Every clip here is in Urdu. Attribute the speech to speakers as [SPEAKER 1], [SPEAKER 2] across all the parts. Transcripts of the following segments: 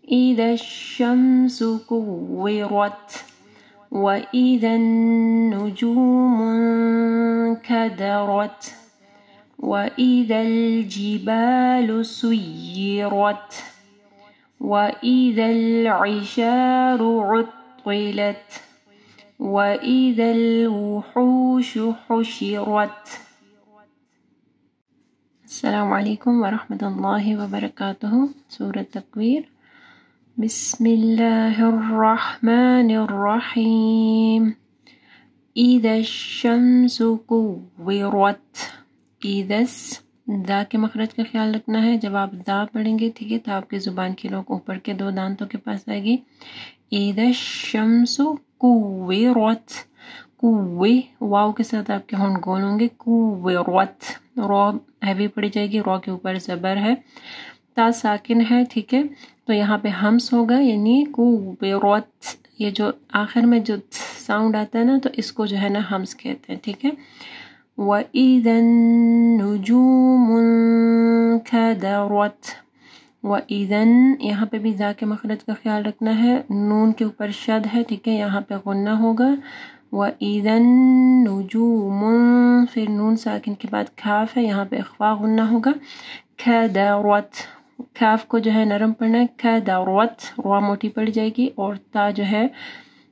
[SPEAKER 1] إذا الشمس كورت وإذا النجوم انكدرت وإذا الجبال سيرت وإذا العشار عطلت وإذا الوحوش حشرت. السلام علیکم ورحمۃ اللہ وبرکاتہ. سورۃ تکویر. بسم اللہ الرحمن الرحیم. اذا الشمس کورت. ایدس دا کے مخرج کا خیال رکھنا ہے. جب آپ دا پڑھیں گے ٹھیک ہے تو آپ کی زبان کی نوک اوپر کے دو دانتوں کے پاس آئے گی. اذا الشمس کورت. کوے واو کے ساتھ آپ کے ہونٹ گول ہوں گے. کورت. رو ہیوی پڑی جائے گی. رو کے اوپر زبر ہے. تا ساکن ہے ٹھیک ہے تو یہاں پہ ہمس ہوگا یعنی کورت. یہ جو آخر میں جو ساؤنڈ آتا ہے نا تو اس کو جو ہے نا ہمس کہتے ہیں ٹھیک ہے. وَإِذَا النُّجُومُ انكدرت. وَإِذَا یہاں پہ بھی ذا کے مخرج کا خیال رکھنا ہے. نون کے اوپر شد ہے ٹھیک ہے یہاں پہ غنہ ہوگا. وَإِذَا النُّجُومُ پھر نون ساکن کے بعد کاف ہے یہاں پہ اخفا غنہ ہوگا. کدرت. کاف کو جو ہے نرم پڑھنا ہے. کدرت. رو موٹی پڑ جائے گی اور تا جو ہے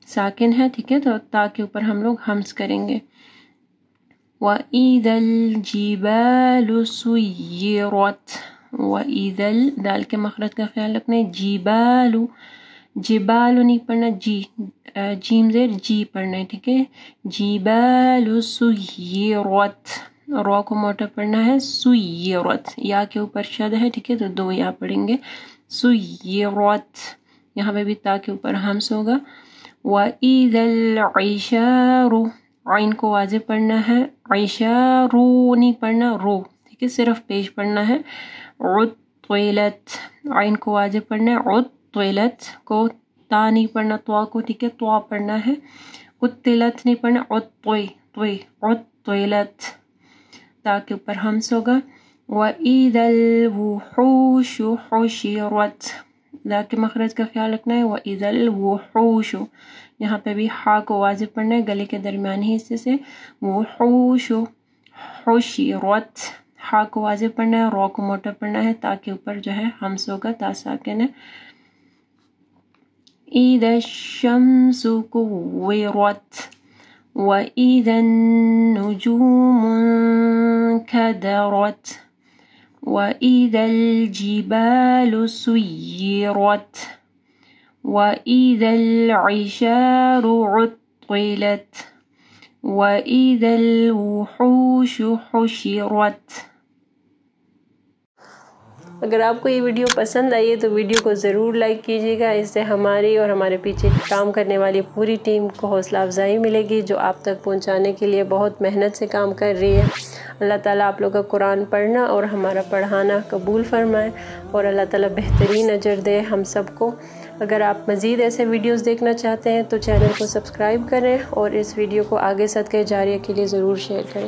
[SPEAKER 1] ساکن ہے ٹھیک ہے تو تا کے اوپر ہم لوگ ہمس کریں گے. وَإِذَا الْجِبَالُ سُيِّرَتْ. وَإِذَا دال کے مخرج کا خیال رکھنا ہے. جِبَالُ. جبال نہیں پڑھنا. جی جیم زیر جی پڑھنا ہے ٹھیک ہے. جِبَالُ سُيِّرَتْ. رو کو موٹا پڑھنا ہے. سُيِّرَتْ. یا کے اوپر شد ہے ٹھیک ہے تو دو یا پڑھیں گے. سُيِّرَتْ. یہاں پہ بھی تا کے اوپر ہمس ہوگا. وَإِذَا الْعِشَارُ. عین کو واضح پڑھنا ہے. عشارو نہیں پڑھنا. رو ٹھیک ہے صرف پیش پڑھنا ہے. عطلت. عین کو واضح پڑھنا ہے. عطلت کو تا نہیں پڑھنا. توا کو ٹھیک ہے توا پڑھنا ہے. عطلت نہیں پڑھنا. عطلت. تا کے اوپر ہمس ہوگا. وَإِذَا الْوُحُوشُ حُشِرَتْ. ذا کے مخرج کا خیال رکھنا ہے. وَإِذَا الْوُحُوشُ. یہاں پہ بھی ہا کو واضح پڑھنا ہے گلے کے درمیانی حصے سے. وحوش حشرت. ہا کو واضح پڑھنا ہے. رو کو موٹا پڑھنا ہے. تا کے اوپر جو ہے ہمس ہوگا. تا ساکن ہے. اذا الشمس كورت وإذا النجوم انكدرت وإذا الجبال سيرت وإذا العشار عطلت وإذا الوحوش حشرت. اگر آپ کو یہ ویڈیو پسند آئی ہے تو ویڈیو کو ضرور لائک کیجیے گا. اس سے ہماری اور ہمارے پیچھے کام کرنے والی پوری ٹیم کو حوصلہ افزائی ملے گی جو آپ تک پہنچانے کے لیے بہت محنت سے کام کر رہی ہے. اللہ تعالیٰ آپ لوگوں کا قرآن پڑھنا اور ہمارا پڑھانا قبول فرمائے اور اللہ تعالیٰ بہترین اجر دے ہم سب کو. اگر آپ مزید ایسے ویڈیوز دیکھنا چاہتے ہیں تو چینل کو سبسکرائب کریں اور اس ویڈیو کو آگے صدقہ جاریہ کے لیے ضرور شیئر کریں.